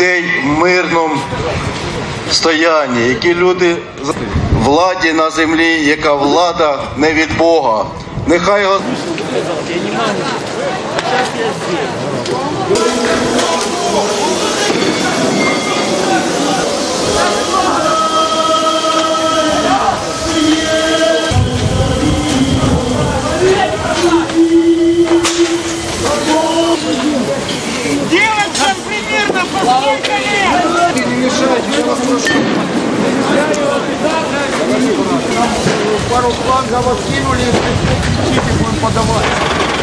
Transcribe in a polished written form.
людей в мирному стоянні, які люди владі на землі, яка влада не від Бога. Нехай Девочкам примерно по сколько лет? Не мешайте, я вас прошу. Пару флангов откинули, будем подавать.